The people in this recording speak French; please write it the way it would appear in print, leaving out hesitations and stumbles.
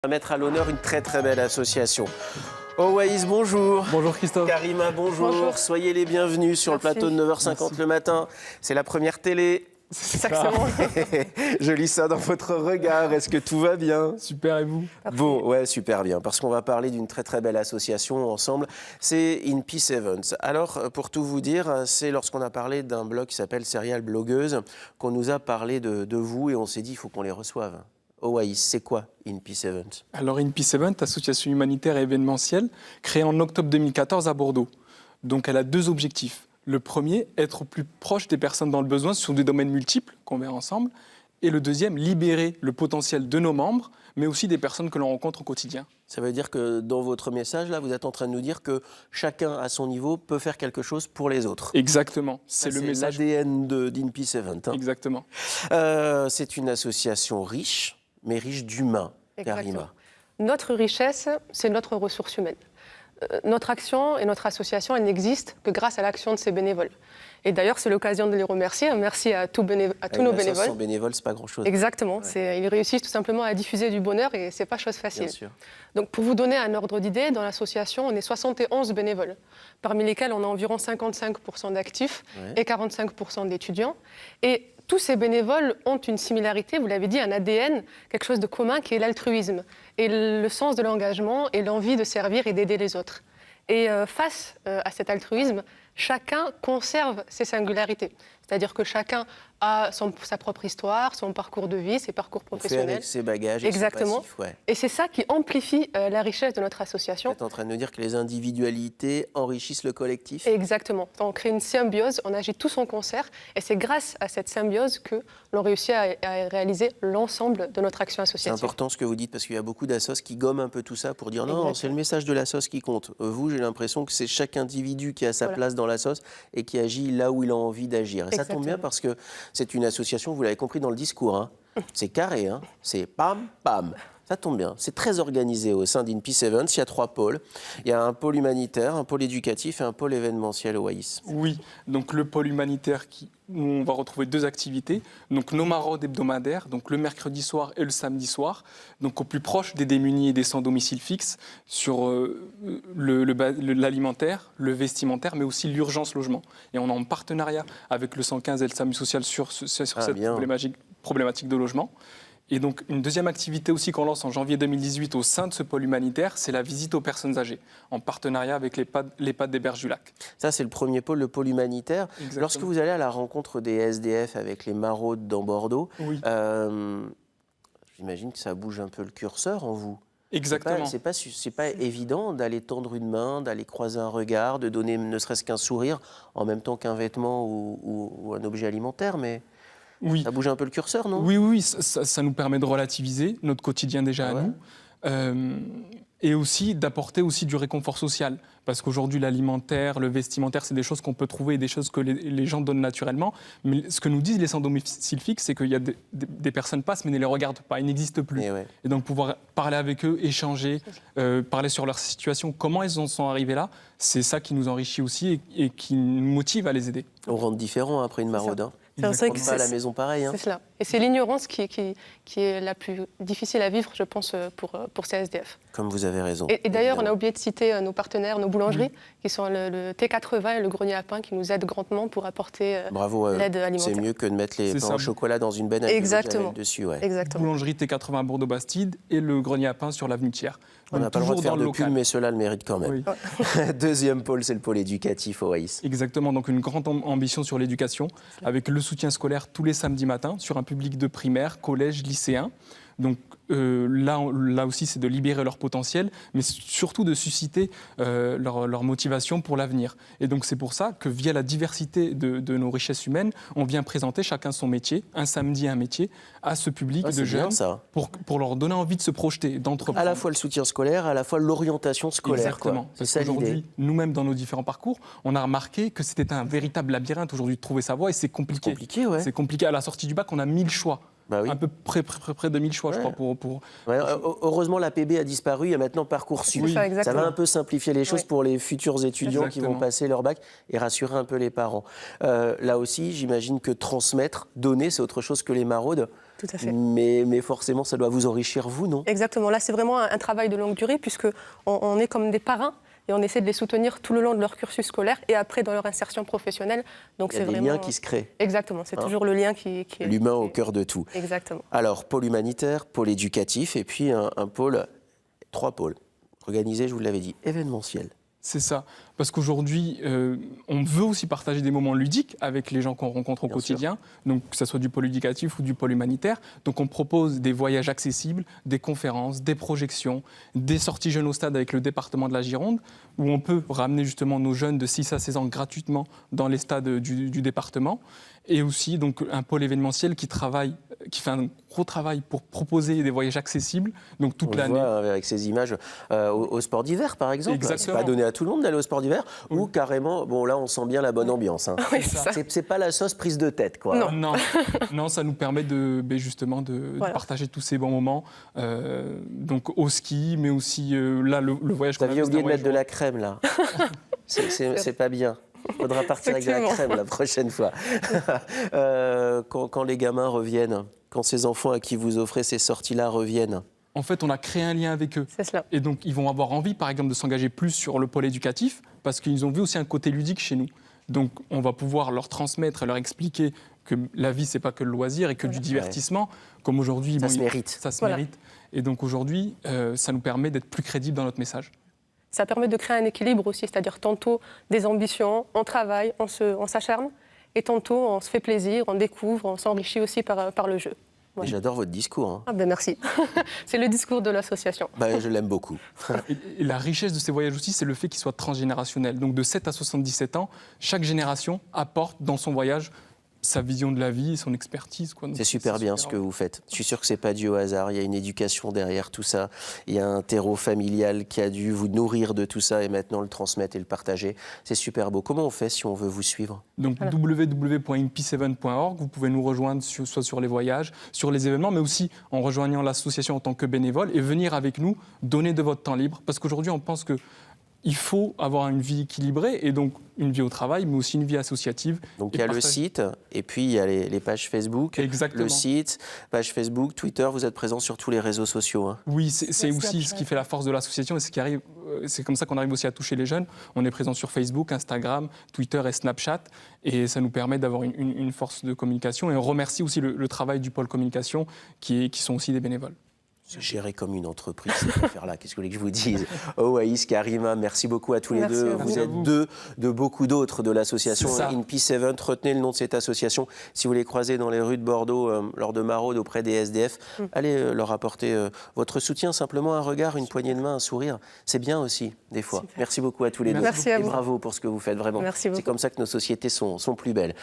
On va mettre à l'honneur une très belle association. Owaïs, bonjour. Bonjour Christophe. Karima, bonjour. Soyez les bienvenus sur le plateau de 9h50 le matin. C'est la première télé. Exactement. Je lis ça dans votre regard. Est-ce que tout va bien? Super, et vous? Bon, ouais, super bien. Parce qu'on va parler d'une très belle association ensemble. C'est In Peace Events. Alors, pour tout vous dire, c'est lorsqu'on a parlé d'un blog qui s'appelle Serial Blogueuse qu'on nous a parlé de vous et on s'est dit il faut qu'on les reçoive. Owaïs, c'est quoi In Peace Events? Alors In Peace Event, association humanitaire et événementielle, créée en octobre 2014 à Bordeaux. Donc elle a deux objectifs. Le premier, être au plus proche des personnes dans le besoin sur des domaines multiples qu'on verra ensemble. Et le deuxième, libérer le potentiel de nos membres, mais aussi des personnes que l'on rencontre au quotidien. Ça veut dire que dans votre message, là, vous êtes en train de nous dire que chacun, à son niveau, peut faire quelque chose pour les autres. Exactement. C'est le message. C'est l'ADN d'In Peace Event. Hein. Exactement. C'est une association riche, mais riche d'humains, Karima. Notre richesse, c'est notre ressource humaine. Notre action et notre association, elles n'existent que grâce à l'action de ces bénévoles. Et d'ailleurs, c'est l'occasion de les remercier. Merci à tous nos bénévoles. Sans bénévoles, c'est pas grand-chose. Exactement. Ouais. Ils réussissent tout simplement à diffuser du bonheur et c'est pas chose facile. Bien sûr. Donc, pour vous donner un ordre d'idée, dans l'association, on est 71 bénévoles, parmi lesquels on a environ 55% d'actifs et 45% d'étudiants. Et tous ces bénévoles ont une similarité, vous l'avez dit, un ADN, quelque chose de commun qui est l'altruisme et le sens de l'engagement et l'envie de servir et d'aider les autres. Et face à cet altruisme, chacun conserve ses singularités. C'est-à-dire que chacun a sa propre histoire, son parcours de vie, ses parcours professionnels. On fait avec ses bagages et exactement. son passif, ouais. Et c'est ça qui amplifie la richesse de notre association. Vous êtes en train de nous dire que les individualités enrichissent le collectif? Exactement. On crée une symbiose, on agit tous en concert, et c'est grâce à cette symbiose que l'on réussit à réaliser l'ensemble de notre action associative. C'est important ce que vous dites, parce qu'il y a beaucoup d'assos qui gomment un peu tout ça pour dire non, c'est le message de l'assos qui compte. Vous, j'ai l'impression que c'est chaque individu qui a sa place dans l'assos et qui agit là où il a envie d'agir. Et ça tombe bien parce que c'est une association, vous l'avez compris dans le discours, hein. C'est carré, hein. C'est pam, pam. Ça tombe bien. C'est très organisé au sein d'In Peace Events. Il y a 3 pôles. Il y a un pôle humanitaire, un pôle éducatif et un pôle événementiel, Owaïs. Oui, donc le pôle humanitaire où on va retrouver 2 activités. Donc nos maraudes hebdomadaires, donc le mercredi soir et le samedi soir, donc au plus proche des démunis et des sans domicile fixe, sur l'alimentaire, le vestimentaire, mais aussi l'urgence logement. Et on est en partenariat avec le 115 et le SAMU social sur cette problématique de logement. Et donc, une deuxième activité aussi qu'on lance en janvier 2018 au sein de ce pôle humanitaire, c'est la visite aux personnes âgées, en partenariat avec l'EHPAD des Berges du Lac. Ça, c'est le premier pôle, le pôle humanitaire. Exactement. Lorsque vous allez à la rencontre des SDF avec les maraudes dans Bordeaux, oui. J'imagine que ça bouge un peu le curseur en vous. Exactement. C'est pas évident d'aller tendre une main, d'aller croiser un regard, de donner ne serait-ce qu'un sourire, en même temps qu'un vêtement ou un objet alimentaire, mais... Oui. Ça bouge un peu le curseur, non? Oui, ça nous permet de relativiser notre quotidien déjà à nous. Et aussi d'apporter aussi du réconfort social. Parce qu'aujourd'hui, l'alimentaire, le vestimentaire, c'est des choses qu'on peut trouver et des choses que les gens donnent naturellement. Mais ce que nous disent les sans domicile fixe, c'est qu'il y a des personnes passent mais ne les regardent pas, ils n'existent plus. Et donc pouvoir parler avec eux, échanger, parler sur leur situation, comment ils en sont arrivés là, c'est ça qui nous enrichit aussi et qui nous motive à les aider. On rentre différent après une maraude. Hein. C'est vrai que pas à la maison pareil. Hein. C'est cela. Et c'est l'ignorance qui est la plus difficile à vivre, je pense, pour ces SDF. Comme vous avez raison. Et d'ailleurs, on a oublié de citer nos partenaires, nos boulangeries, qui sont le T80 et le Grenier à pain, qui nous aident grandement pour apporter l'aide alimentaire. C'est mieux que de mettre les pains au chocolat dans une benne avec exactement. dessus. Ouais. Exactement. Boulangerie T80 à Bordeaux-Bastide et le Grenier à pain sur l'avenue Thiers. On n'a pas le droit de faire de pub, mais cela le mérite quand même. Oui. Deuxième pôle, c'est le pôle éducatif, Owaïs. Exactement, donc une grande ambition sur l'éducation, avec le soutien scolaire tous les samedis matins sur un public de primaire, collège, lycéen. Donc là aussi, c'est de libérer leur potentiel, mais surtout de susciter leur motivation pour l'avenir. Et donc c'est pour ça que via la diversité de nos richesses humaines, on vient présenter chacun son métier, un samedi un métier, à ce public de jeunes, pour leur donner envie de se projeter, d'entreprendre. À la fois le soutien scolaire, à la fois l'orientation scolaire. Exactement. Parce qu'aujourd'hui, nous-mêmes, dans nos différents parcours, on a remarqué que c'était un véritable labyrinthe aujourd'hui de trouver sa voie, et c'est compliqué. C'est compliqué. À la sortie du bac, on a 1000 choix. Bah oui. Un peu près de 1000 choix, je crois. Heureusement, l'APB a disparu, il y a maintenant Parcoursup. Oui. Ça va un peu simplifier les choses pour les futurs étudiants qui vont passer leur bac et rassurer un peu les parents. Là aussi, j'imagine que transmettre, donner, c'est autre chose que les maraudes. Tout à fait. Mais forcément, ça doit vous enrichir, vous, non? Exactement. Là, c'est vraiment un travail de longue durée, puisqu'on est comme des parrains et on essaie de les soutenir tout le long de leur cursus scolaire et après dans leur insertion professionnelle. Donc, il y a des liens qui se créent. Exactement. C'est toujours le lien qui est... L'humain au cœur de tout. Exactement. Alors, pôle humanitaire, pôle éducatif et puis un pôle, 3 pôles. Organisé, je vous l'avais dit, événementiel. C'est ça. Parce qu'aujourd'hui, on veut aussi partager des moments ludiques avec les gens qu'on rencontre au quotidien, donc que ce soit du pôle éducatif ou du pôle humanitaire. Donc on propose des voyages accessibles, des conférences, des projections, des sorties jeunes au stade avec le département de la Gironde, où on peut ramener justement nos jeunes de 6 à 16 ans gratuitement dans les stades du département. Et aussi donc, un pôle événementiel qui fait un gros travail pour proposer des voyages accessibles, donc toute l'année. On le voit avec ces images au sport d'hiver, par exemple. Exactement. C'est pas donné à tout le monde d'aller au sport d'hiver, ou carrément, bon là, on sent bien la bonne ambiance. Hein. Oui, c'est pas la sauce prise de tête, quoi. Non, ça nous permet justement de partager tous ces bons moments, donc au ski, mais aussi là, le voyage. Vous aviez oublié de mettre de la crème, là. C'est pas bien. Il faudra partir avec de la crème la prochaine fois. Quand les gamins reviennent, quand ces enfants à qui vous offrez ces sorties-là reviennent, en fait, on a créé un lien avec eux. C'est cela. Et donc, ils vont avoir envie, par exemple, de s'engager plus sur le pôle éducatif, parce qu'ils ont vu aussi un côté ludique chez nous. Donc, on va pouvoir leur transmettre et leur expliquer que la vie, c'est pas que le loisir et que du divertissement. Comme aujourd'hui, ça se mérite. Ça se mérite. Et donc, aujourd'hui, ça nous permet d'être plus crédibles dans notre message. Ça permet de créer un équilibre aussi, c'est-à-dire tantôt des ambitions, on travaille, on s'acharne, et tantôt on se fait plaisir, on découvre, on s'enrichit aussi par le jeu. Ouais. J'adore votre discours. Hein. Ah ben merci. C'est le discours de l'association. Ben, je l'aime beaucoup. Et la richesse de ces voyages aussi, c'est le fait qu'ils soient transgénérationnels. Donc de 7 à 77 ans, chaque génération apporte dans son voyage sa vision de la vie, son expertise. C'est super bien ce que vous faites. Je suis sûr que ce n'est pas dû au hasard. Il y a une éducation derrière tout ça. Il y a un terreau familial qui a dû vous nourrir de tout ça et maintenant le transmettre et le partager. C'est super beau. Comment on fait si on veut vous suivre? Donc www.imp7.org, vous pouvez nous rejoindre soit sur les voyages, sur les événements, mais aussi en rejoignant l'association en tant que bénévole et venir avec nous donner de votre temps libre. Parce qu'aujourd'hui, on pense que il faut avoir une vie équilibrée et donc une vie au travail, mais aussi une vie associative. Donc il y a le site et puis il y a les pages Facebook. Exactement. Le site, page Facebook, Twitter, vous êtes présent sur tous les réseaux sociaux. Hein. Oui, c'est aussi ce qui fait la force de l'association et c'est comme ça qu'on arrive aussi à toucher les jeunes. On est présent sur Facebook, Instagram, Twitter et Snapchat et ça nous permet d'avoir une force de communication et on remercie aussi le travail du pôle communication qui sont aussi des bénévoles. C'est géré comme une entreprise, cette affaire-là. Qu'est-ce que vous voulez que je vous dise? Owaïs, Karima, merci beaucoup à tous les deux. Vous êtes deux de beaucoup d'autres de l'association INP7. Retenez le nom de cette association. Si vous les croisez dans les rues de Bordeaux lors de maraudes auprès des SDF, allez leur apporter votre soutien, simplement un regard, une poignée de main, un sourire. C'est bien aussi, des fois. Super. Merci beaucoup à tous les deux. Merci à vous. Et bravo pour ce que vous faites, vraiment. Merci beaucoup. C'est comme ça que nos sociétés sont plus belles.